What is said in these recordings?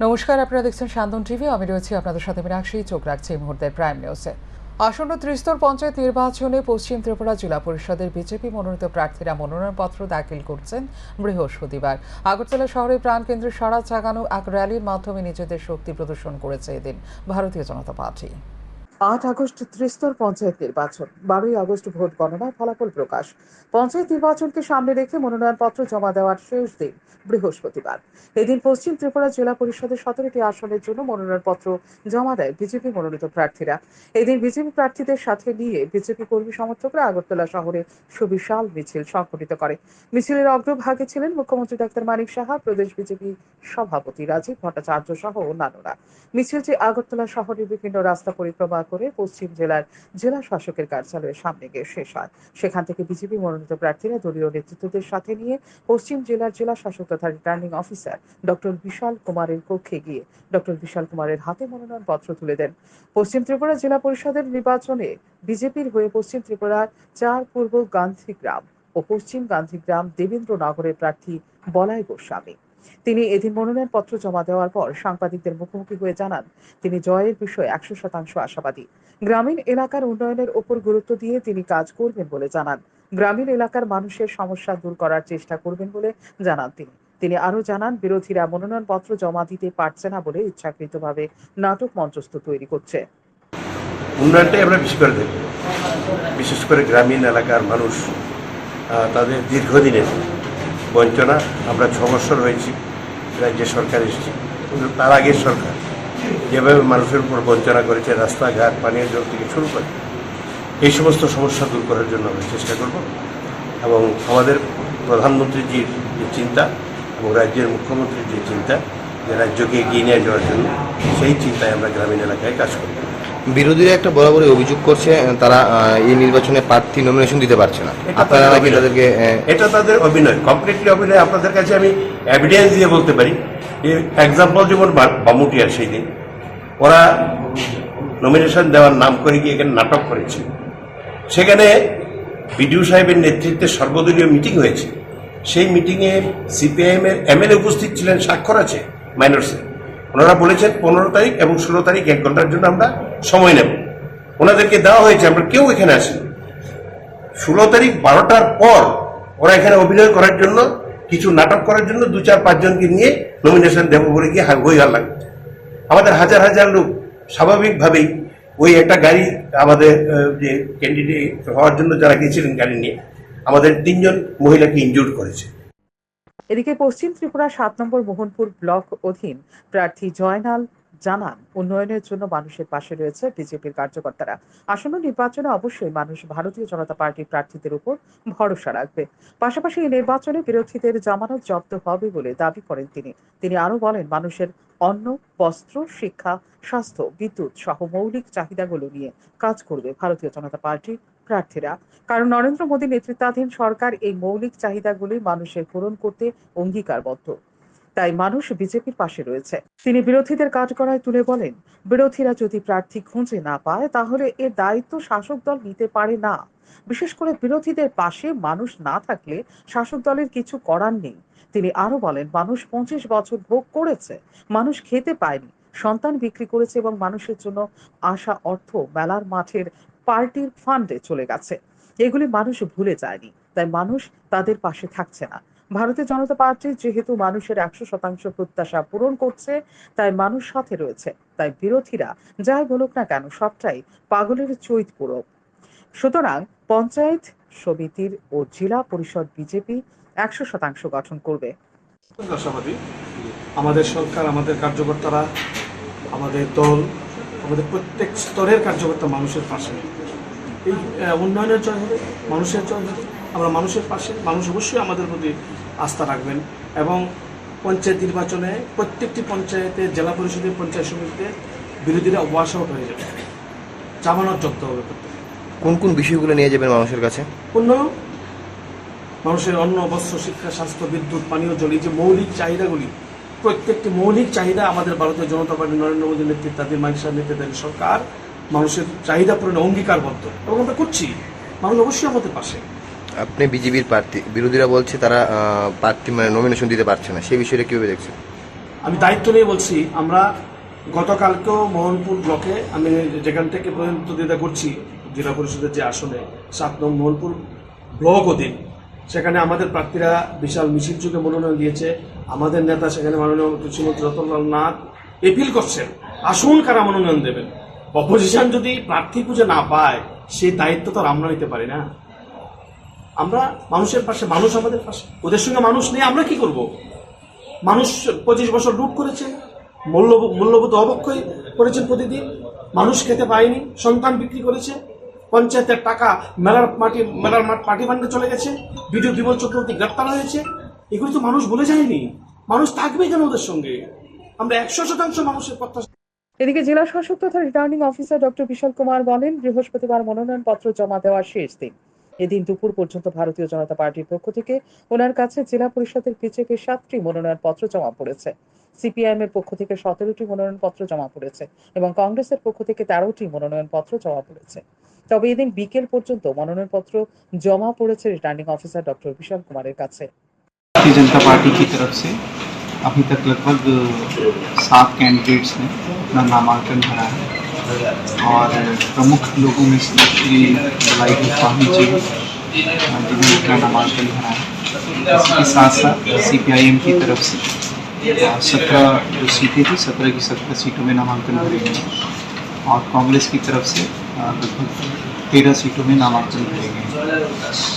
নমস্কার, আপনারা দেখছেন শান্তন টিভি। আমি রয়েছি আপনাদের সাথে মীনাক্ষী। চোখ রাখছি এই মুহূর্তের প্রাইম নিউজে। আসন্ন ত্রিস্তর পঞ্চায়েত নির্বাচনে পশ্চিম ত্রিপুরা জেলা পরিষদের বিজেপি মনোনীত প্রার্থীরা মনোনয়নপত্র দাখিল করছেন বৃহস্পতিবার। আগরতলা শহরের প্রাণকেন্দ্রে সাড়া জাগানো এক র্যালির মাধ্যমে নিজেদের শক্তি প্রদর্শন করেছে এদিন ভারতীয় জনতা পার্টি। 8 আগস্ট ত্রিস্তর পঞ্চায়েত নির্বাচন, 12ই আগস্ট ভোট গণনার ফলাফল প্রকাশ। পঞ্চায়েত নির্বাচনকে সামনে রেখে মনোনয়নপত্র জমা দেওয়ার শেষ দিন বৃহস্পতিবার। এদিন পশ্চিম ত্রিপুরা জেলা পরিষদের 17টি আসনের জন্য মনোনয়নপত্র জমা দেয় বিজেপি মনোনীত প্রার্থীরা। এদিন বিজেপি প্রার্থীদের সাথে নিয়ে বিজেপি কর্মী সমর্থকরা আগরতলা শহরে সুবিশাল মিছিল সংগঠিত করে। মিছিলের অগ্রভাগে ছিলেন মুখ্যমন্ত্রী ডাক্তার মানিক সাহা, প্রদেশ বিজেপি সভাপতি রাজীব ভট্টাচার্য সহ অন্যান্যরা। মিছিলটি আগরতলা শহরের বিভিন্ন রাস্তা পরিক্রমা করে পশ্চিম জেলার জেলা শাসকের কার্যালয়ের সামনে গিয়ে শেষ হয়। সেখান থেকে বিজেপি মনোনীত প্রার্থীরা দলীয় নেতৃত্বদের সাথে নিয়ে পশ্চিম জেলার জেলা শাসক তথা রিটার্নিং অফিসার ডক্টর বিশাল কুমারের কক্ষে গিয়ে ডক্টর বিশাল কুমারের হাতে মনোনয়নপত্র তুলে দেন। পশ্চিম ত্রিপুরা জেলা পরিষদের নির্বাচনে বিজেপির হয়ে পশ্চিম ত্রিপুরার 4 পূর্ব গান্ধীগ্রাম ও পশ্চিম গান্ধীগ্রাম দেবেন্দ্রনগরের প্রার্থী বলাই গোস্বামী। তিনি এদিন মনোনয়নপত্র জমা দেওয়ার পর সাংবাদিকদের মুখোমুখি হয়ে জানান, তিনি জয়ের বিষয়ে 100% আশাবাদী। গ্রামীণ এলাকার উন্নয়নের ওপর গুরুত্ব দিয়ে তিনি কাজ করবেন বলে জানান। গ্রামীণ এলাকার মানুষের সমস্যা দূর করার চেষ্টা করবেন বলে জানান তিনি আরো জানান, বিরোধীরা মনোনয়নপত্র জমা দিতে পারছে না বলে ইচ্ছাকৃতভাবে নাটক মঞ্চস্থ তৈরি করছে। উন্নয়নটাই আমরা বেশি করে দেখব, বিশেষ করে গ্রামীণ এলাকার মানুষ তাদের দীর্ঘদিনের বঞ্চনা। আমরা 6 বছর হয়েছি রাজ্য সরকার এসেছি, কিন্তু তার আগের সরকার যেভাবে মানুষের উপর বঞ্চনা করেছে, রাস্তাঘাট, পানীয় জল থেকে শুরু করে এই সমস্ত সমস্যা দূর করার জন্য আমরা চেষ্টা করব। এবং আমাদের প্রধানমন্ত্রীজির যে চিন্তা এবং রাজ্যের মুখ্যমন্ত্রীর যে চিন্তা, যে রাজ্যকে এগিয়ে নিয়ে যাওয়ার জন্য, সেই চিন্তায় আমরা গ্রামীণ এলাকায় কাজ করব। বিরোধীরা একটা বরাবরই অভিযোগ করছে তারা এই নির্বাচনে প্রার্থী নমিনেশন দিতে পারছে না। আপনারা নাকি তাদেরকে, এটা তাদের অভিনয়, কমপ্লিটলি অভিনয়। আপনাদের কাছে আমি এভিডেন্স দিয়ে বলতে পারি। এক্সাম্পল যেমন বামুটিয়ার সেই দিন ওরা নমিনেশন দেওয়ার নাম করে গিয়ে এখানে নাটক করেছে। সেখানে বিডিও সাহেবের নেতৃত্বে সর্বদলীয় মিটিং হয়েছে। সেই মিটিংয়ে সিপিআইএম এর এমএলএ উপস্থিত ছিলেন, স্বাক্ষর আছে মাইনরসে। ওনারা বলেছেন 15 তারিখ এবং 16 তারিখ 1 ঘন্টার জন্য আমরা সময় নেব। ওনাদেরকে দেওয়া হয়েছে, আমরা কেউ এখানে আসিনি। 16 তারিখ 12টার পর ওরা এখানে অভিনয় করার জন্য, কিছু নাটক করার জন্য 2-4-5 জনকে নিয়ে নমিনেশন দেবো বলে গিয়ে হই হাল্লা করছে। আমাদের হাজার হাজার লোক স্বাভাবিকভাবেই ওই একটা গাড়ি, আমাদের যে ক্যান্ডিডেট হওয়ার জন্য যারা গিয়েছিলেন গাড়ি নিয়ে, আমাদের 3 জন মহিলাকে ইনজুর্ড করেছে। এদিকে পশ্চিম ত্রিপুরা 7 নম্বর মোহনপুর ব্লক অধীন প্রার্থী জয়নাল জানান, উন্নয়নের জন্য মানুষের পাশে রয়েছে বিজেপির কার্যকর্তারা। আসন্ন নির্বাচনে অবশ্যই মানুষ ভারতীয় জনতা পার্টির প্রার্থীদের উপর ভরসা রাখবে। পাশাপাশি এই নির্বাচনে বিরোধীদের জামানত জব্দ হবে বলে দাবি করেন তিনি আরো বলেন, মানুষের অন্ন, বস্ত্র, শিক্ষা, স্বাস্থ্য, বিদ্যুৎ সহ মৌলিক চাহিদাগুলো নিয়ে কাজ করবে ভারতীয় জনতা পার্টির প্রার্থীরা। কারণ নরেন্দ্র মোদী নেতৃত্বাধীন সরকার এই মৌলিক চাহিদাগুলি মানুষের পূরণ করতে অঙ্গীকারবদ্ধ। তাই মানুষ বিজেপির পাশে রয়েছে। তিনি বিরোধীদের কাঠগড়ায় তুলে বলেন, বিরোধীরা যদি প্রার্থী খুঁজে না পায় তাহলে এর দায়িত্ব শাসক দল নিতে পারে না। বিশেষ করে বিরোধীদের পাশে মানুষ না থাকলে শাসক দলের কিছু করার নেই। তিনি আরো বলেন, মানুষ 25 বছর ভোগ করেছে, মানুষ খেতে পায়নি, সন্তান বিক্রি করেছে এবং মানুষের জন্য আসা অর্থ মেলার মাঠের পার্টির ফান্ডে চলে গেছে। এগুলি মানুষ ভুলে যায়নি, তাই মানুষ তাদের পাশে থাকছে না। ভারতীয় জনতা পার্টি যেহেতু মানুষের 100% প্রত্যাশা পূরণ করছে, তাই মানুষ সাথে রয়েছে। তাই বিরোধীরা যাই বলুক না কেন, সবটাই পাগলের চৈত পূরক। সুতরাং পঞ্চায়েত সমিতির ও জেলা পরিষদ বিজেপি 100% গঠন করবে। আশাবাদী আমাদের সরকার, আমাদের কার্যকর্তারা, আমাদের দল, আমাদের প্রত্যেক স্তরের কার্যকর্তা মানুষের পাশে। এই উন্নয়নের জয় হবে, মানুষের জয় হবে। আমরা মানুষের পাশে, মানুষ অবশ্যই আমাদের প্রতি আস্থা রাখবেন। এবং পঞ্চায়েত নির্বাচনে প্রত্যেকটি পঞ্চায়েতে, জেলা পরিষদের, পঞ্চায়েত সমিতিতে বিরোধীরা ওয়াশ আউট হয়ে যাবে, জামানত জব্দ হবে। কোন কোন বিষয়গুলো নিয়ে যাবেন মানুষের কাছে? উন্নয়ন, মানুষের অন্ন, বস্ত্র, শিক্ষা, স্বাস্থ্য, বিদ্যুৎ, পানীয় জল, এই যে মৌলিক চাহিদাগুলি, প্রত্যেকটি মৌলিক চাহিদা আমাদের ভারতীয় জনতা পার্টি নরেন্দ্র মোদীর নেতৃত্বাধীন মানিক সাহেব নেতৃত্বাধীন সরকার মানুষের চাহিদা পূরণে অঙ্গীকারবদ্ধ এবং আমরা করছি। মানুষ অবশ্যই আমাদের পাশে। আপনি বিজেপির প্রার্থী, বিরোধীরা বলছে তারা প্রার্থী নমিনেশন দিতে পারছে না, সেই বিষয়টা কিভাবে দেখছেন? আমি দায়িত্ব নিয়ে বলছি, আমরা গতকালকেও মোহনপুর ব্লকে, আমি যেখান থেকে প্রতিনিধিত্ব করছি জেলা পরিষদের যে আসনে 7 নং মোহনপুর ব্লক অধীন, সেখানে আমাদের প্রার্থীরা বিশাল মিছিল যুগে মনোনয়ন দিয়েছে। আমাদের নেতা সেখানে মাননীয় কৃষিমন্ত্রী রতনলাল নাথ এপিল করছেন, আসুন কারা মনোনয়ন দেবেন। অপোজিশন যদি প্রার্থী খুঁজে না পায়, সেই দায়িত্ব তো আর আমরা নিতে পারি না। আমরা মানুষের পাশে, মানুষ আমাদের পাশে, ওদের সঙ্গে মানুষ নেই, আমরা কি করব? মানুষ 25 বছর লুট করেছে, মূল্যবোধ অবক্ষয় করেছেন প্রতিদিন, মানুষ খেতে পায়নি, সন্তান বিক্রি করেছে, পঞ্চায়েতের টাকা মেলার মাঠ পার্টি ফান্ডে চলে গেছে, বিডিও বিমল চক্রবর্তী গ্রেপ্তার হয়েছে। এগুলি তো মানুষ বলে যায়নি, মানুষ থাকবে কেন ওদের সঙ্গে? আমরা 100% মানুষের প্রত্যাশা। এদিকে জেলা শাসক তথা রিটার্নিং অফিসার ডক্টর বিশাল কুমার বলেন, বৃহস্পতিবার মনোনয়নপত্র জমা দেওয়ার শেষ দিন। এদিন দুপুর পর্যন্ত ভারতীয় জনতা পার্টির পক্ষ থেকে ওনার কাছে জেলা পরিষদের বিজেপির 7টি মনোনয়নপত্র জমা পড়েছে, সিপিআইএম এর পক্ষ থেকে 17টি মনোনয়নপত্র জমা পড়েছে এবং কংগ্রেসের পক্ষ থেকে 13টি মনোনয়নপত্র জমা পড়েছে। তবে এদিন বিকেল পর্যন্ত মনোনয়নপত্র জমা পড়েছে রিটার্নিং অফিসার ডক্টর বিশাল কুমারের কাছে। भारतीय जनता पार्टी की तरफ से अभी तक लगभग 7 कैंडिडेट्स ने अपना नामांकन भरा है और प्रमुख लोगों में से श्री लाई गोस्वामी जी जिन्होंने अपना नामांकन भरा है। इसके साथ साथ CPIM की तरफ से 17 जो सीटें थी 17 की 17 सीटों में नामांकन भरे गए हैं और कांग्रेस की तरफ से लगभग 13 सीटों में नामांकन भरे गए हैं।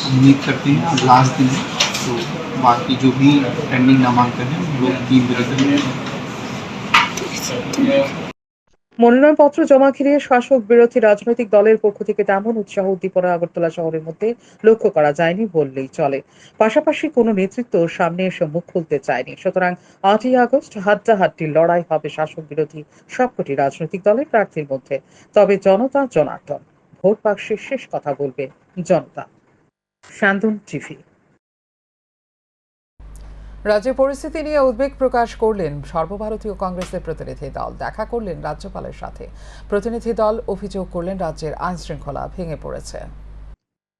उम्मीद करते हैं अब लास्ट दिन है, तो बाकी जो भी पेंडिंग नामांकन है वो लोग 3 बजे तक মনোনয়নপত্র জমা ঘিরে শাসক বিরোধী রাজনৈতিক দলের পক্ষ থেকে তেমন উৎসাহ উদ্দীপনা আগরতলা শহরের মধ্যে লক্ষ্য করা যায়নি বললেই চলে। পাশাপাশি কোনো নেতৃত্ব সামনে এসে মুখ খুলতে চায়নি। সুতরাং 8ই আগস্ট হাড্ডাহাড্ডি লড়াই হবে শাসক বিরোধী সবকটি রাজনৈতিক দলের প্রার্থীর মধ্যে। তবে জনতা জনার্দন, ভোট বাক্সে শেষ কথা বলবে জনতা। শান্তন টিভি। রাজ্যের পরিস্থিতি নিয়ে উদ্বেগ প্রকাশ করলেন সর্বভারতীয় কংগ্রেসের প্রতিনিধি দল। দেখা করলেন রাজ্যপালের সাথে। প্রতিনিধি দল অভিযোগ করলেন রাজ্যের আইন শৃঙ্খলা ভেঙে পড়েছে।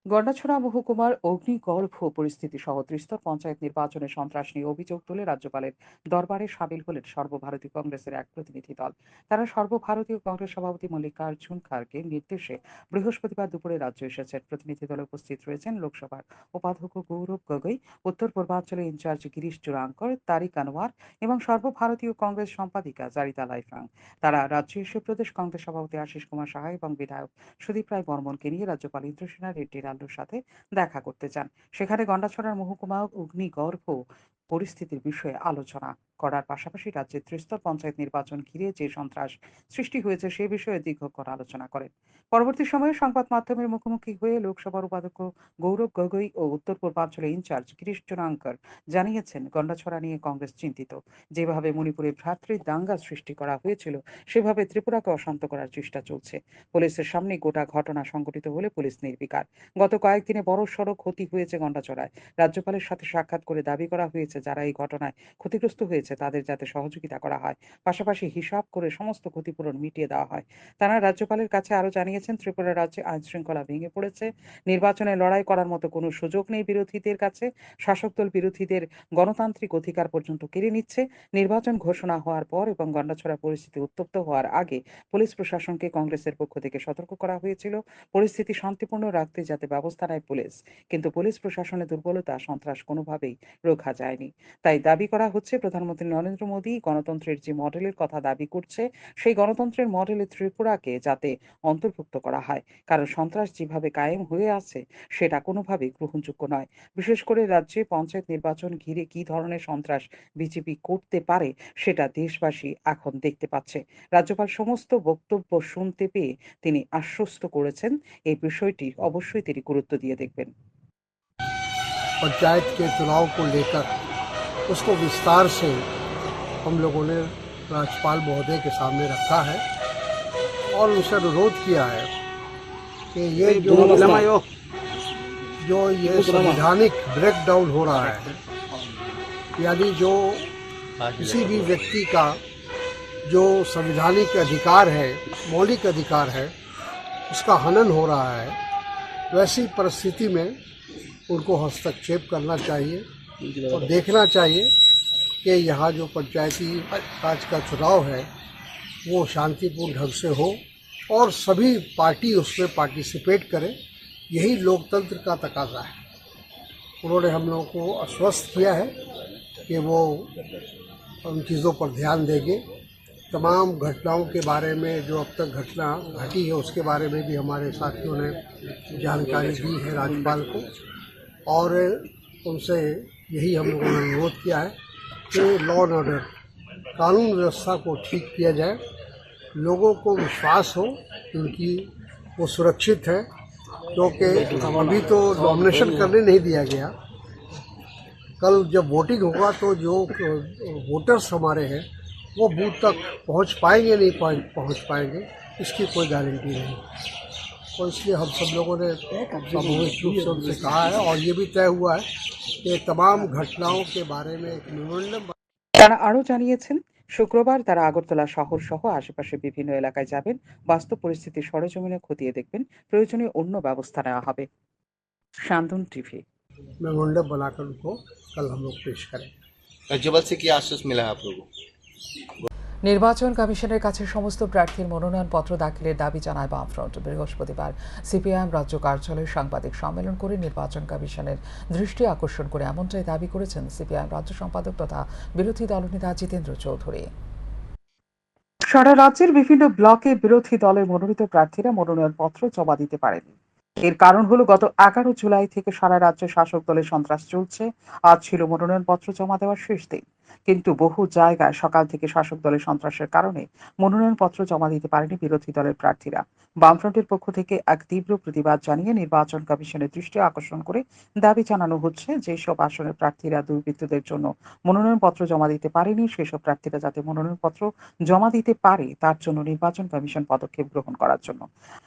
গন্ডাছড়া মহকুমার অগ্নিগর্ভ পরিস্থিতি সহ ত্রিস্তর পঞ্চায়েত নির্বাচনে সন্ত্রাস নিয়ে অভিযোগ তুলে রাজ্যপালের দরবারে সামিল হলেন সর্বভারতীয় কংগ্রেসের এক প্রতিনিধি দল। তারা সর্বভারতীয় কংগ্রেস সভাপতি মল্লিকার্জুন খাড়গের নির্দেশে বৃহস্পতিবার দুপুরে রাজ্য এসেছেন। প্রতিনিধি দলে উপস্থিত রয়েছেন লোকসভার উপাধ্যক্ষ গৌরব গগৈ, উত্তর পূর্বাঞ্চলের ইনচার্জ গিরিশ চুরাঙ্কর, তারিক আনোয়ার এবং সর্বভারতীয় কংগ্রেস সম্পাদিকা জারিতা লাইফাং। তারা রাজ্যে এসে প্রদেশ কংগ্রেস সভাপতি আশিস কুমার সাহা এবং বিধায়ক সুদীপ রায় বর্মনকে নিয়ে রাজ্যপাল ইন্দ্রসেনা রেড্ডির সাথে দেখা করতে চান। সেখানে গন্ডাছড়ার মহকুমা অগ্নিগর্ভ পরিস্থিতির বিষয়ে আলোচনা করার পাশাপাশি রাজ্যের ত্রিস্তর পঞ্চায়েত নির্বাচন ঘিরে যে সন্ত্রাস সৃষ্টি হয়েছে সে বিষয়ে দীর্ঘক্ষণ আলোচনা করেন। পরবর্তী সময়ে সংবাদ মাধ্যমের মুখোমুখি হয়ে লোকসভার উপাধ্যক্ষ গৌরব গগৈ ও উত্তর পূর্বাঞ্চলের ইনচার্জ গিরিশ চুরাঙ্কর জানিয়েছেন, গন্ডাছড়া নিয়ে কংগ্রেস চিন্তিত। যেভাবে মণিপুরে ভ্রাতৃ দাঙ্গা সৃষ্টি করা হয়েছিল সেভাবে ত্রিপুরাকে অশান্ত করার চেষ্টা চলছে। পুলিশের সামনে গোটা ঘটনা সংঘটিত হলে পুলিশ নির্বিকার। গত কয়েকদিনে বড় সড়ক ক্ষতি হয়েছে গন্ডাছড়ায়। রাজ্যপালের সাথে সাক্ষাৎ করে দাবি করা হয়েছে যারা এই ঘটনায় ক্ষতিগ্রস্ত হয়েছে তাদের যাতে সহযোগিতা করা হয়, পাশাপাশি হিসাব করে সমস্ত ক্ষতিপূরণ মিটিয়ে দেওয়া হয়। তারা রাজ্যপালের কাছে আরো জানিয়েছেন, ত্রিপুরা রাজ্যে আইন শৃঙ্খলা ভেঙে পড়েছে। নির্বাচনে লড়াই করার মতো কোনো সুযোগ নেই বিরোধীদের কাছে। শাসক দল বিরোধীদের গণতান্ত্রিক অধিকার পর্যন্ত কেড়ে নিচ্ছে। নির্বাচন ঘোষণা হওয়ার পর এবং গন্ডাছড়া পরিস্থিতি উত্তপ্ত হওয়ার আগে পুলিশ প্রশাসনকে কংগ্রেসের পক্ষ থেকে সতর্ক করা হয়েছিল পরিস্থিতি শান্তিপূর্ণ রাখতে যাতে ব্যবস্থা নেয় পুলিশ। কিন্তু পুলিশ প্রশাসনের দুর্বলতা, সন্ত্রাস কোনোভাবেই রোখা যায়নি। তাই দাবি করা হচ্ছে প্রধানমন্ত্রী নরেন্দ্র মোদী গণতন্ত্রের যে মডেলের কথা দাবি করছে সেই গণতন্ত্রের মডেলে ত্রিপুরাকে যাতে অন্তর্ভুক্ত করা হয়, কারণ সন্ত্রাস যেভাবে কায়েম হয়ে আছে সেটা কোনোভাবেই গ্রহণযোগ্য নয়। বিশেষ করে রাজ্যে পঞ্চায়েত নির্বাচন ঘিরে কি ধরনের সন্ত্রাস বিজেপি করতে পারে সেটা দেশবাসী এখন দেখতে পাচ্ছে। রাজ্যপাল সমস্ত বক্তব্য শুনতে পেয়ে তিনি আশ্বস্ত করেছেন এই বিষয়টি অবশ্যই তিনি গুরুত্ব দিয়ে দেখবেন। पंचायत के चुनाव को लेकर उसको विस्तार से हम लोगों ने राज्यपाल महोदय के सामने रखा है और उनसे अनुरोध किया है कि ये जो ये संवैधानिक ब्रेकडाउन हो रहा है, यानी जो किसी भी व्यक्ति का जो संवैधानिक अधिकार है, मौलिक अधिकार है, उसका हनन हो रहा है, वैसी परिस्थिति में उनको हस्तक्षेप करना चाहिए और देखना चाहिए कि यहाँ जो पंचायती राज का चुनाव है वो शांतिपूर्ण ढंग से हो और सभी पार्टी उसमें पार्टिसिपेट करें, यही लोकतंत्र का तकाजा है। उन्होंने हम लोगों को आश्वस्त किया है कि वो उन चीज़ों पर ध्यान देंगे। तमाम घटनाओं के बारे में जो अब तक घटना घटी है उसके बारे में भी हमारे साथियों ने जानकारी दी है राज्यपाल को, और उनसे यही हम लोगों ने अनुरोध किया है कि लॉ एंड ऑर्डर, कानून व्यवस्था को ठीक किया जाए, लोगों को विश्वास हो उनकी वो सुरक्षित है, क्योंकि अभी तो नॉमिनेशन करने नहीं दिया गया। कल जब वोटिंग होगा तो जो वोटर्स हमारे हैं वो बूथ तक पहुंच पाएंगे नहीं पहुंच पाएंगे, इसकी कोई गारंटी नहीं। तो इसलिए हम सब लोगों ने सामूहिक रूप से उनसे कहा है और ये भी तय हुआ है कि तमाम घटनाओं के बारे में एक मेमोरेंडम। তারা আরও জানিয়েছেন, শুক্রবার তারা আগরতলা শহর সহ আশেপাশে বিভিন্ন এলাকায় যাবেন, বাস্তব পরিস্থিতি সরেজমিনে খতিয়ে দেখবেন, প্রয়োজনীয় অন্য ব্যবস্থা নেওয়া হবে। শান্তন টিভি। मेमोरेंडम बनाकर उनको कल हम लोग पेश करेंगे। राज्यपाल से क्या आश्वासन मिला है आप लोगों को? নির্বাচন কমিশনের কাছে সমস্ত প্রার্থীর মনোনয়নপত্র দাখিলের দাবি জানায় বামফ্রন্ট। বৃহস্পতিবার সিপিআইএম রাজ্য কার্যালয়ে সাংবাদিক সম্মেলন করে নির্বাচন কমিশনের দৃষ্টি আকর্ষণ করে এমনটাই দাবি করেছেন সিপিআইএম রাজ্য সম্পাদক তথা বিরোধী দলনেতা জিতেন্দ্র চৌধুরী। সারা রাজ্যের বিভিন্ন ব্লকে বিরোধী দলের মনোনীত প্রার্থীরা মনোনয়নপত্র জমা দিতে পারেনি। এর কারণ হলো গত 11 জুলাই থেকে সারা রাজ্যে শাসক দলের সন্ত্রাস চলছে। আজ ছিল মনোনয়নপত্র জমা দেওয়ার শেষ দিন, কিন্তু বহু জায়গায় সকাল থেকে শাসক দলের সন্ত্রাসের কারণে মনোনয়নপত্র জমা দিতে পারেনি বিরোধী দলের প্রার্থীরা। বামফ্রন্টের পক্ষ থেকে এক তীব্র প্রতিবাদ জানিয়ে নির্বাচন কমিশনের দৃষ্টি আকর্ষণ করে দাবি জানানো হচ্ছে, যেসব আসনের প্রার্থীরা দুর্বৃত্তদের জন্য মনোনয়নপত্র জমা দিতে পারেনি সেসব প্রার্থীরা যাতে মনোনয়নপত্র জমা দিতে পারে তার জন্য নির্বাচন কমিশন পদক্ষেপ গ্রহণ করার জন্য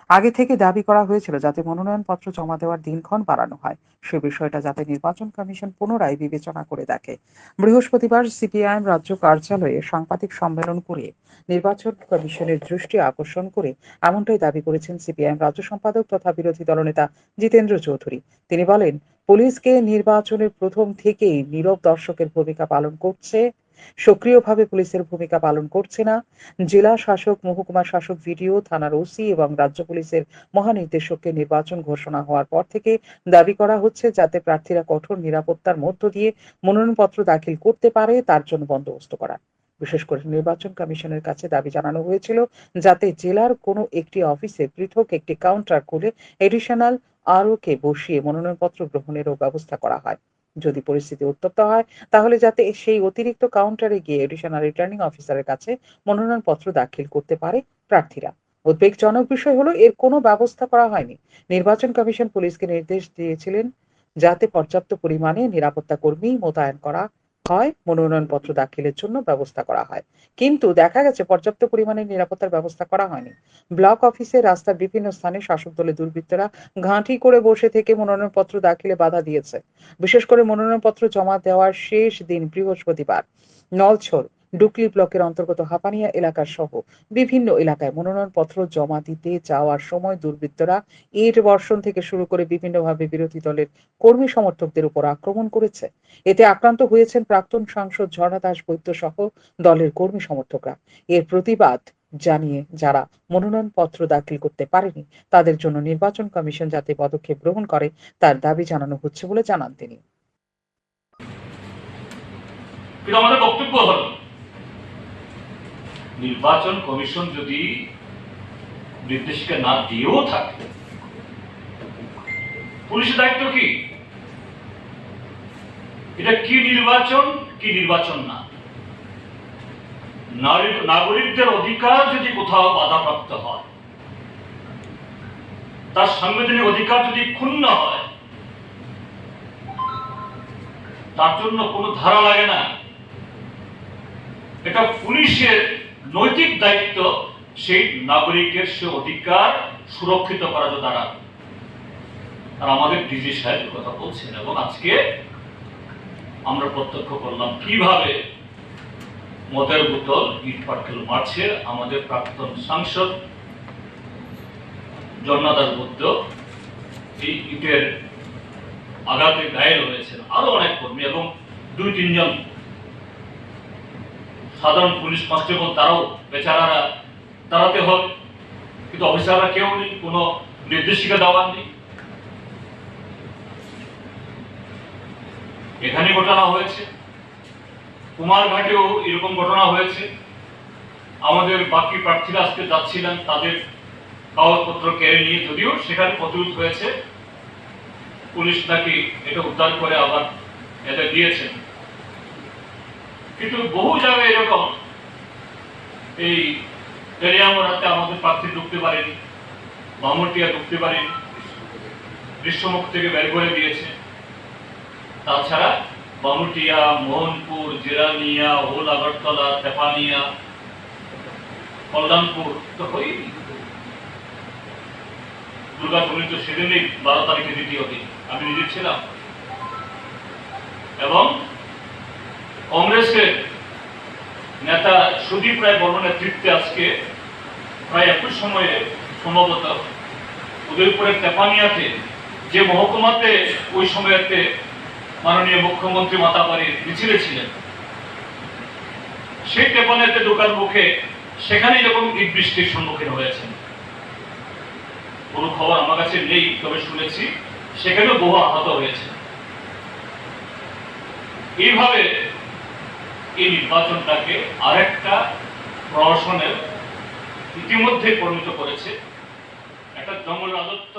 আগে থেকে দাবি করা হয়েছিল যাতে মনোনয়নপত্র জমা দেওয়ার দিনক্ষণ বাড়ানো হয়, সে বিষয়টা যাতে নির্বাচন কমিশন পুনরায় বিবেচনা করে দেখে। বৃহস্পতিবার সিপিআইএম রাজ্য কার্যালয়ে সাংবাদিক সম্মেলন করে নির্বাচন কমিশনের দৃষ্টি আকর্ষণ করে এমনটাই দাবি করেছেন সিপিআইএম রাজ্য সম্পাদক তথা বিরোধী দলনেতা জিতেন্দ্র চৌধুরী। তিনি বলেন, পুলিশকে নির্বাচনের প্রথম থেকেই নীরব দর্শকের ভূমিকা পালন করছে, সক্রিয়ভাবে পুলিশের ভূমিকা পালন করছে না। জেলা শাসক, মহকুমা শাসক, ভিডিও, থানার ওসি এবং রাজ্য পুলিশের মহানির্দেশককে নির্বাচন ঘোষণা হওয়ার পর থেকে দাবি করা হচ্ছে যাতে প্রার্থীরা কঠোর নিরাপত্তার মধ্য দিয়ে মনোনয়নপত্র দাখিল করতে পারে তার জন্য বন্দোবস্ত করা। বিশেষ করে নির্বাচন কমিশনের কাছে দাবি জানানো হয়েছিল যাতে জেলার কোনো একটি অফিসে পৃথক একটি কাউন্টার খুলে এডিশনাল আরও-কে বসিয়ে মনোনয়নপত্র গ্রহণেরও ব্যবস্থা করা হয়। যদি পরিস্থিতি উত্তপ্ত হয় তাহলে যাতে সেই অতিরিক্ত কাউন্টারে গিয়ে এডিশনাল রিটার্নিং অফিসারের কাছে মনোনয়নপত্র দাখিল করতে পারে প্রার্থীরা। উদ্বেগজনক বিষয় হলো এর কোনো ব্যবস্থা করা হয়নি। নির্বাচন কমিশন পুলিশকে নির্দেশ দিয়েছিলেন যাতে পর্যাপ্ত পরিমাণে নিরাপত্তা কর্মী মোতায়েন করা হয়, মনোনয়নপত্র দাখিলের জন্য ব্যবস্থা করা হয়, কিন্তু দেখা গেছে পর্যাপ্ত পরিমাণে নিরাপত্তার ব্যবস্থা করা হয়নি। ব্লক অফিসে, রাস্তার বিভিন্ন স্থানে শাসক দলের দুর্বৃত্তরা ঘাঁটি করে বসে থেকে মনোনয়নপত্র দাখিলে বাধা দিয়েছে। বিশেষ করে মনোনয়নপত্র জমা দেওয়ার শেষ দিন বৃহস্পতিবার নলছড়, ডুকলি ব্লকের অন্তর্গত হাপানিয়া এলাকার সহ বিভিন্ন এলাকায় মনোনয়নপত্র জমা দিতে যাওয়ার সময় দুর্বৃত্তরা ইট বর্ষণ থেকে শুরু করে বিভিন্নভাবে বিরোধী দলের কর্মী সমর্থকদের উপর আক্রমণ করেছে। এতে আক্রান্ত হয়েছেন প্রাক্তন সাংসদ ঝর্ণা দাস বৈদ্য সহ দলের কর্মী সমর্থকরা। এর প্রতিবাদ জানিয়ে যারা মনোনয়নপত্র দাখিল করতে পারেনি তাদের জন্য নির্বাচন কমিশন যাতে পদক্ষেপ গ্রহণ করে তার দাবি জানানো হচ্ছে বলে জানান তিনি। আমাদের বক্তব্য হল, নির্বাচন কমিশন যদি নির্দেশিকা না দিয়েও থাকে, পুলিশের দায়িত্ব কি? এটা কি নির্বাচন, কি নির্বাচন না? নাগরিকদের অধিকার যদি কোথাও বাধাপ্রাপ্ত হয়, তার সাংবিধানিক অধিকার যদি ক্ষুণ্ণ হয়, তার জন্য কোনো ধারা লাগে না। এটা পুলিশের নৈতিক দায়িত্ব সেই নাগরিকের সে অধিকার সুরক্ষিত করা দ্বারা। আর আমাদের ডিজি সাহেব কথা বলছেন, এবং আজকে আমরা প্রত্যক্ষ করলাম কিভাবে মদের বোতল, ইট পাটকেল মারছে। আমাদের প্রাক্তন সাংসদ ঝর্ণা দাস বৈদ্য এই ইটের আঘাতে ঘায়েল হয়েছেন, আরো অনেক কর্মী এবং 2-3 জন সাধারণ পুলিশ কনস্টেবল তারাও বেচারারা তাড়াতে হয়, কিন্তু অফিসাররা কেউ নেই, কোনো নির্দেশিকা দেওয়ার নেই। এখানে ঘটনা হয়েছে, কুমারঘাটেও এরকম ঘটনা হয়েছে। আমাদের বাকি প্রার্থীরা আজকে যাচ্ছিলেন, তাদের কাগজপত্র কেড়ে নিয়ে, যদিও সেখানে প্রতিরোধ হয়েছে, পুলিশ নাকি এটা উদ্ধার করে আবার এদের দিয়েছেন। কিন্তু বহু জায়গায় এরকম এই তেলিয়ামুড়াতে আমাদের প্রার্থী ঢুকতে পারেনি, বামুটিয়া ঢুকতে পারেনি, গ্রীষ্মমুখ থেকে বের করে দিয়েছে। তাছাড়া বামুটিয়া, মোহনপুর, জিরানিয়া, হোল আগরতলা, তেপানিয়া, কল্যাণপুর তো হয়নি। দুর্গাপুরি তো সেদিনই 12 তারিখে দ্বিতীয় দিন আমি নিজে ছিলাম। এবং কংগ্রেসের নেতা সুদীপ রায় বর্মন নেতৃত্বে আজকে প্রায় একই সময়ে সম্ভবত উদয়পুরের তেপানিয়াতে, যে মহকুমাতে ওই সময়তে মাননীয় মুখ্যমন্ত্রী মাতাবাড়ির মিছিলে ছিলেন, সেই তেপানিয়াতে ঢোকার মুখে সেখানে যখন ইট বৃষ্টির সম্মুখীন হয়েছেন। কোনো খবর আমার কাছে নেই, তবে শুনেছি সেখানেও বহু আহত হয়েছে। এইভাবে এই নির্বাচনটাকে আরেকটা প্রহসনের ইতিমধ্যে পরিণত করেছে, একটা জঙ্গল রাজত্ব।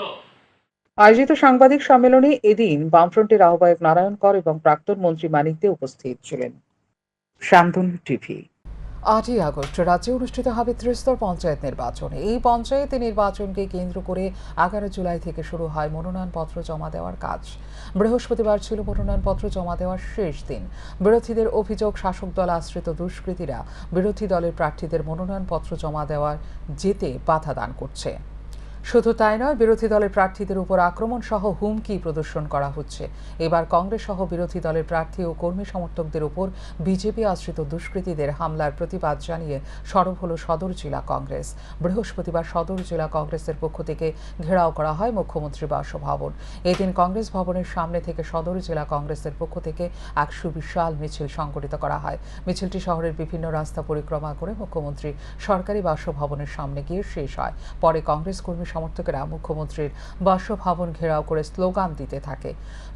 আয়োজিত সাংবাদিক সম্মেলনে এদিন বামফ্রন্টের আহ্বায়ক নারায়ণ কর এবং প্রাক্তন মন্ত্রী মানিক দে উপস্থিত ছিলেন। শান্তন টিভি। 8ই আগস্ট রাজ্যে অনুষ্ঠিত হবে ত্রিস্তর পঞ্চায়েত নির্বাচন। এই পঞ্চায়েতে নির্বাচনকে কেন্দ্র করে 11 জুলাই থেকে শুরু হয় মনোনয়নপত্র জমা দেওয়ার কাজ। বৃহস্পতিবার ছিল মনোনয়নপত্র জমা দেওয়ার শেষ দিন। বিরোধীদের অভিযোগ, শাসক দল আশ্রিত দুষ্কৃতীরা বিরোধী দলের প্রার্থীদের মনোনয়নপত্র জমা দেওয়ার যেতে বাধা দান করছে। শুধু তাই নয়, বিরোধী দলের প্রার্থীদের উপর আক্রমণ সহ হুমকি প্রদর্শন করা হচ্ছে। এবার কংগ্রেস সহ বিরোধী দলের প্রার্থী ও কর্মী সমর্থকদের উপর বিজেপি আশ্রিত দুষ্কৃতীদের হামলার প্রতিবাদ জানিয়ে সরব হল সদর জেলা কংগ্রেস। বৃহস্পতিবার সদর জেলা কংগ্রেসের পক্ষ থেকে ঘেরাও করা হয় মুখ্যমন্ত্রী বাসভবন। এদিন কংগ্রেস ভবনের সামনে থেকে সদর জেলা কংগ্রেসের পক্ষ থেকে এক সুবিশাল মিছিল সংগঠিত করা হয়। মিছিলটি শহরের বিভিন্ন রাস্তা পরিক্রমা করে মুখ্যমন্ত্রী সরকারি বাসভবনের সামনে গিয়ে শেষ হয়। পরে কংগ্রেস কর্মী সমর্থকেরা মুখ্যমন্ত্রীর বাসভবন ঘেরাও করে স্লোগান দিতে থাকে।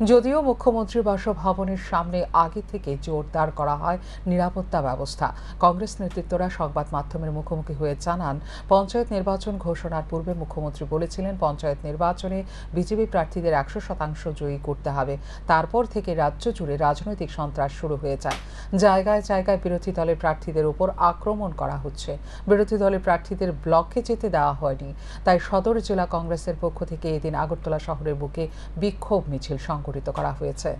যদিও মুখ্যমন্ত্রীর বাসভবনের সামনে আগে থেকে জোরদার করা হয় নিরাপত্তা ব্যবস্থা। কংগ্রেস নেতৃত্বরা সংবাদ মাধ্যমের মুখোমুখি হয়ে জানান, পঞ্চায়েত নির্বাচন ঘোষণার পূর্বে মুখ্যমন্ত্রী বলেছিলেন পঞ্চায়েত নির্বাচনে বিজেপি প্রার্থীদের 100% জয়ী করতে হবে। তারপর থেকে রাজ্য জুড়ে রাজনৈতিক সন্ত্রাস শুরু হয়ে যায়। জায়গায় জায়গায় বিরোধী দলের প্রার্থীদের উপর আক্রমণ করা হচ্ছে। বিরোধী দলের প্রার্থীদের ব্লকে যেতে দেওয়া হয়নি। তাই সদর জেলা কংগ্রেসের পক্ষ থেকে এদিন আগরতলা শহরের বুকে বিক্ষোভ মিছিল সংগঠিত করা হয়েছে।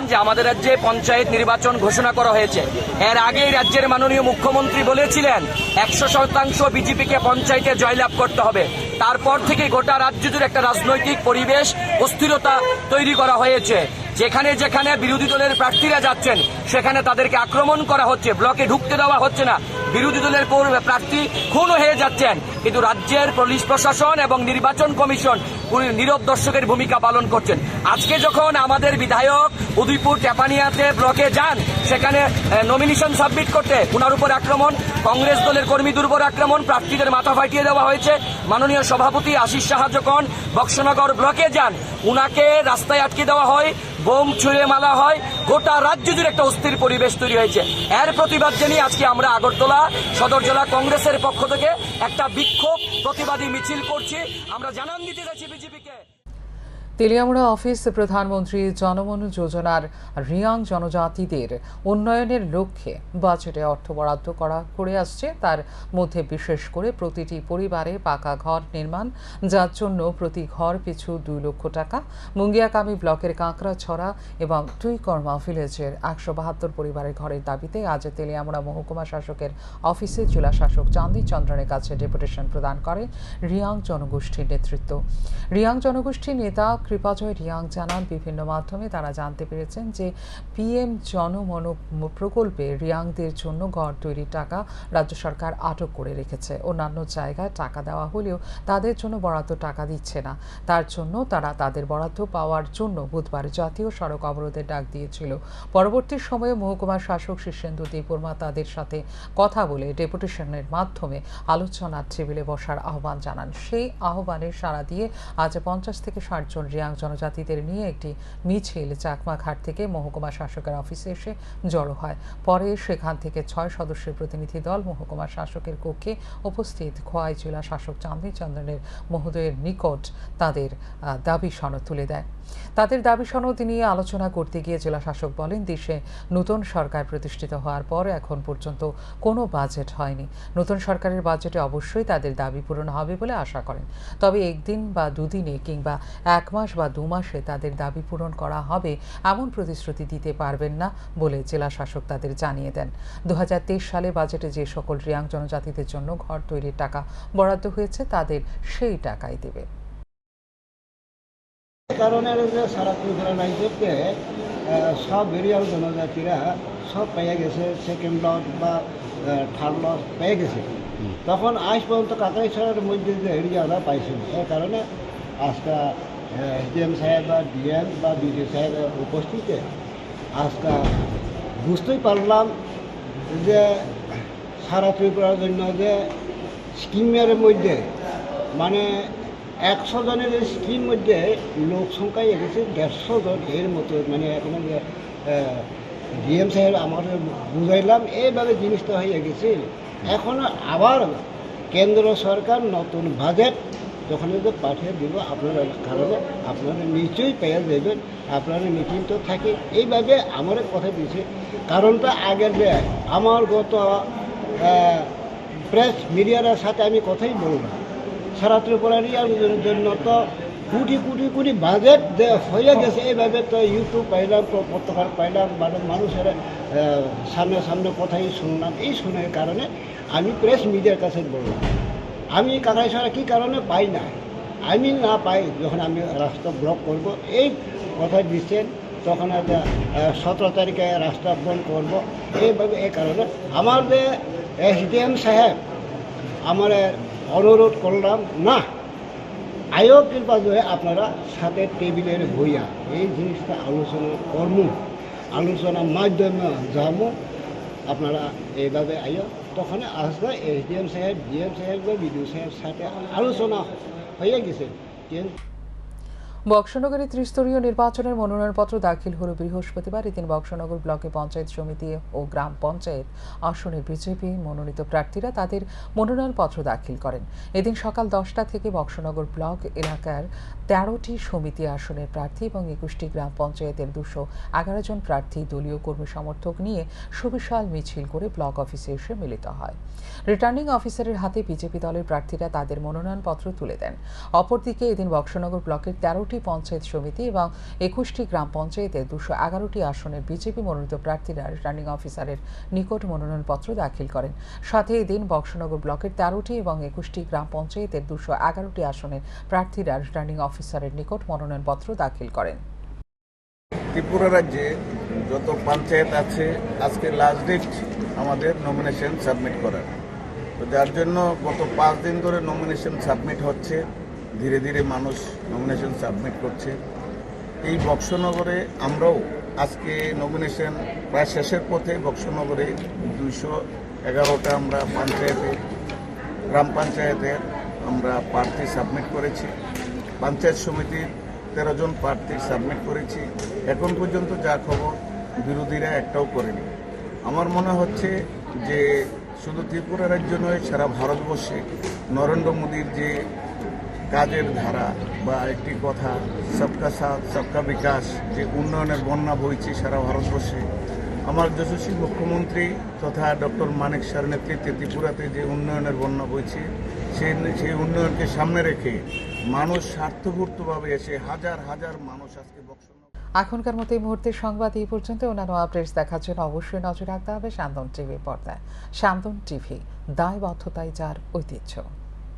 যে আমাদের রাজ্যে পঞ্চায়েত নির্বাচন ঘোষণা করা হয়েছে, এর আগেই রাজ্যের মাননীয় মুখ্যমন্ত্রী বলেছিলেন 100% বিজেপিকে পঞ্চায়েতে জয়লাভ করতে হবে। তারপর থেকে গোটা রাজ্য জুড়ে একটা রাজনৈতিক পরিবেশ, অস্থিরতা তৈরি করা হয়েছে। যেখানে যেখানে বিরোধী দলের প্রার্থীরা যাচ্ছেন সেখানে তাদেরকে আক্রমণ করা হচ্ছে, ব্লকে ঢুকতে দেওয়া হচ্ছে না, বিরোধী দলের প্রার্থী খুন হয়ে যাচ্ছেন। কিন্তু রাজ্যের পুলিশ প্রশাসন এবং নির্বাচন কমিশন নীরব দর্শকের ভূমিকা পালন করছেন। আজকে যখন আমাদের বিধায়ক উদয়পুর টেপানিয়াতে ব্লকে যান, সেখানে নমিনেশন সাবমিট করতে উনার উপর আক্রমণ, কংগ্রেস দলের কর্মীদের উপর আক্রমণ, প্রার্থীদের মাথা ফাটিয়ে দেওয়া হয়েছে। মাননীয় সভাপতি আশিস সাহা যখন বক্সনগর ব্লকে যান, উনাকে রাস্তায় আটকে দেওয়া হয়, বোম ছুঁড়ে মারা হয়। গোটা রাজ্য জুড়ে একটা অস্থির পরিবেশ তৈরি হয়েছে। এর প্রতিবাদ জানিয়ে আজকে আমরা আগরতলা সদর জেলা কংগ্রেসের পক্ষ থেকে একটা বিক্ষোভ প্রতিবাদী মিছিল করছি। আমরা জানান দিতে যাচ্ছি বিজেপিকে। তেলিয়ামুড়া অফিস প্রধানমন্ত্রী জনমন যোজনার রিয়াং জনজাতিদের উন্নয়নের লক্ষ্যে বাজেটে অর্থ বরাদ্দ করে আসছে। তার মধ্যে বিশেষ করে প্রতিটি পরিবারে পাকা ঘর নির্মাণ, যার জন্য প্রতি ঘর পিছু 2 লক্ষ টাকা। মুঙ্গিয়াকামি ব্লকের কাঁকড়াছড়া এবং টুইকর্মা ভিলেজের 172 পরিবারের ঘরের দাবিতে আজ তেলিয়ামুড়া মহকুমা শাসকের অফিসে জেলা শাসক চান্দি চন্দ্রনের কাছে ডেপুটেশন প্রদান করে রিয়াং জনগোষ্ঠীর নেতৃত্ব। রিয়াং জনগোষ্ঠীর নেতা কৃপাজয় রিয়াং জানান, বিভিন্ন মাধ্যমে তারা জানতে পেরেছেন যে পিএম জনমন প্রকল্পে রিয়াংদের জন্য ঘর তৈরির টাকা রাজ্য সরকার আটক করে রেখেছে। অন্যান্য জায়গায় টাকা দেওয়া হলেও তাদের জন্য বরাদ্দ টাকা দিচ্ছে না। তার জন্য তারা তাদের বরাদ্দ পাওয়ার জন্য বুধবার জাতীয় সড়ক অবরোধের ডাক দিয়েছিল। পরবর্তী সময়ে মহকুমা শাসক শীর্ষেন্দু দেববর্মা তাদের সাথে কথা বলে ডেপুটেশনের মাধ্যমে আলোচনার টেবিলে বসার আহ্বান জানান। সেই আহ্বানের সাড়া দিয়ে আজ 50 থেকে 60 জন রিয়াং জনজাতিদের নিয়ে একটি মিছিল চাকমা ঘাট থেকে মহকুমা শাসকের অফিসে এসে জড়ো হয়। পরে সেখান থেকে 6 সদস্যের প্রতিনিধি দল মহকুমা শাসকের কক্ষে উপস্থিত খোয়াই জেলা শাসক চাঁদনী চন্দ্রনের মহোদয়ের নিকট তাদের দাবি সনদ তুলে দেয়। তাদের দাবি সনদ নিয়ে আলোচনা করতে গিয়ে জেলা শাসক বলেন, দেশে নতুন সরকার প্রতিষ্ঠিত হওয়ার পর এখন পর্যন্ত কোনো বাজেট হয়নি। নতুন সরকারের বাজেটে অবশ্যই তাদের দাবি পূরণ হবে বলে আশা করেন, তবে একদিন বা দুদিনে কিংবা 1 মাস বা 2 মাসে তাদের দাবি পূরণ করা হবে এমন প্রতিশ্রুতি দিতে পারবেন না বলে জেলা শাসক তাদের জানিয়ে দেন। 2023 সালে বাজেটে যে সকল রিয়াং জনজাতিদের জন্য ঘর তৈরির টাকা বরাদ্দ হয়েছে তাদের সেই টাকাই দেবে। কারণে সারা ত্রিপুরা রাজ্যকে সব এরিয়ার জনজাতিরা সব পেয়ে গেছে, সেকেন্ড লট বা থার্ড লট পেয়ে গেছে। তখন আজ পর্যন্ত কাকাইছড়ার মধ্যে যে এরিয়ারা পাইছিল, এই কারণে আজকে এসডিএম সাহেব বা ডিএম বা বিডিও সাহেবের উপস্থিতিতে আজকে বুঝতেই পারলাম যে সারা ত্রিপুরার জন্য যে স্কিমের মধ্যে মানে 100 জনের স্কিম মধ্যে লোক সংখ্যায় এসেছে 150 জন এর মতো। মানে এখানে যে ডিএম সাহেব আমাদের বুঝাইলাম এইভাবে জিনিসটা হয়ে গেছে। এখন আবার কেন্দ্র সরকার নতুন বাজেট যখন পাঠিয়ে দিব আপনারা, কারণে আপনারা নিশ্চয়ই পেয়ে দেবেন, আপনারা নিশ্চিন্ত থাকে এইভাবে আমার কথা দিয়েছে। কারণটা আগের যে আমার গত প্রেস মিডিয়ার সাথে আমি কথাই বললাম, সারা ত্রিপুরার জন্য তো কোটি কোটি কোটি বাজেট হয়ে গেছে। এইভাবে তো ইউটিউব পাইলাম, পত্রিকার পাইলাম, মানুষের সামনে সামনে কথাই শুনলাম। এই শোনার কারণে আমি প্রেস মিডিয়ার কাছে বললাম, আমি কাকাইছড়া কী কারণে পাই না, আমি না পাই যখন আমি রাস্তা ব্লক করব এই কথা দিচ্ছেন, তখন 17 তারিখে রাস্তা বন্ধ করব। এইভাবে এই কারণে আমার যে এসডিএম সাহেব আমার অনুরোধ করলাম, না আয়োগ কৃপা হয়ে আপনারা সাথে টেবিলের বইয়া এই জিনিসটা আলোচনা করবো, আলোচনার মাধ্যমে যাবো, আপনারা এইভাবে আয়োগ তখন আসবে এসডিএম সাহেব, ডিএম সাহেব বা বিডিও সাহেব সাথে আলোচনা হয়ে গেছে। বক্সনগরে ত্রিস্তরীয় নির্বাচনের মনোনয়নপত্র দাখিল হল বৃহস্পতিবার। এদিন বক্সনগর ব্লকে পঞ্চায়েত সমিতি ও গ্রাম পঞ্চায়েত আসনের বিজেপি মনোনীত প্রার্থীরা তাদের মনোনয়নপত্র দাখিল করেন। এদিন সকাল 10টা থেকে বক্সনগর ব্লক এলাকার 13টি সমিতি আসনের প্রার্থী এবং 21টি গ্রাম পঞ্চায়েতের 211 জন প্রার্থী দলীয় কর্মী সমর্থক নিয়ে সুবিশাল মিছিল করে ব্লক অফিসে এসে মিলিত হয়। রিটার্নিং অফিসারের হাতে বিজেপি দলের প্রার্থীরা তাদের মনোনয়নপত্র তুলে দেন। অপরদিকে এদিন বক্সনগর ব্লকের 13টি পঞ্চায়েত সমিতি এবং 21টি গ্রাম পঞ্চায়েতের 211টি আসনের বিজেপি মনোনীত প্রার্থীরা রিটার্নিং অফিসারের নিকট মনোনয়নপত্র দাখিল করেন। সাথে এদিন বক্সনগর ব্লকের 13টি এবং 21টি গ্রাম পঞ্চায়েতের 211টি আসনের প্রার্থীরা রিটার্নিং অফিসারের নিকট মনোনয়নপত্র দাখিল করেন। ত্রিপুরা রাজ্যে যত পঞ্চায়েত আছে আজকে লাস্ট ডেট আমাদের নমিনেশন সাবমিট করার, তো যার জন্য গত 5 দিন ধরে নমিনেশন সাবমিট হচ্ছে। ধীরে ধীরে মানুষ নমিনেশন সাবমিট করছে। এই বক্সনগরে আমরাও আজকে নমিনেশন প্রায় শেষের পথে। বক্সনগরে 211টা আমরা পঞ্চায়েতে, গ্রাম পঞ্চায়েতের আমরা প্রার্থী সাবমিট করেছি। পঞ্চায়েত সমিতির 13 জন প্রার্থী সাবমিট করেছি। এখন পর্যন্ত যা খবর বিরোধীরা একটাও করেনি। আমার মনে হচ্ছে যে শুধু ত্রিপুরা রাজ্য নয়, সারা ভারতবর্ষে নরেন্দ্র মোদীর যে কাজের ধারা বা একটি কথা সবকা সাথ সবকা বিকাশ, যে উন্নয়নের বন্যা বইছে সারা ভারতবর্ষে, আমার যশস্বী মুখ্যমন্ত্রী তথা ডক্টর মানিক সার নেতৃত্বে ত্রিপুরাতে যে উন্নয়নের বন্যা বইছে, সেই উন্নয়নকে সামনে রেখে মানুষ স্বার্থপূর্তভাবে এসে হাজার হাজার মানুষ আজকে এখনকার মতো এই মুহূর্তের সংবাদ এই পর্যন্ত। অন্যান্য আপডেটস দেখার জন্য অবশ্যই নজর রাখতে হবে সান্দন টিভির পর্দায়। সান্দন টিভি, দায়বদ্ধতায় যার ঐতিহ্য।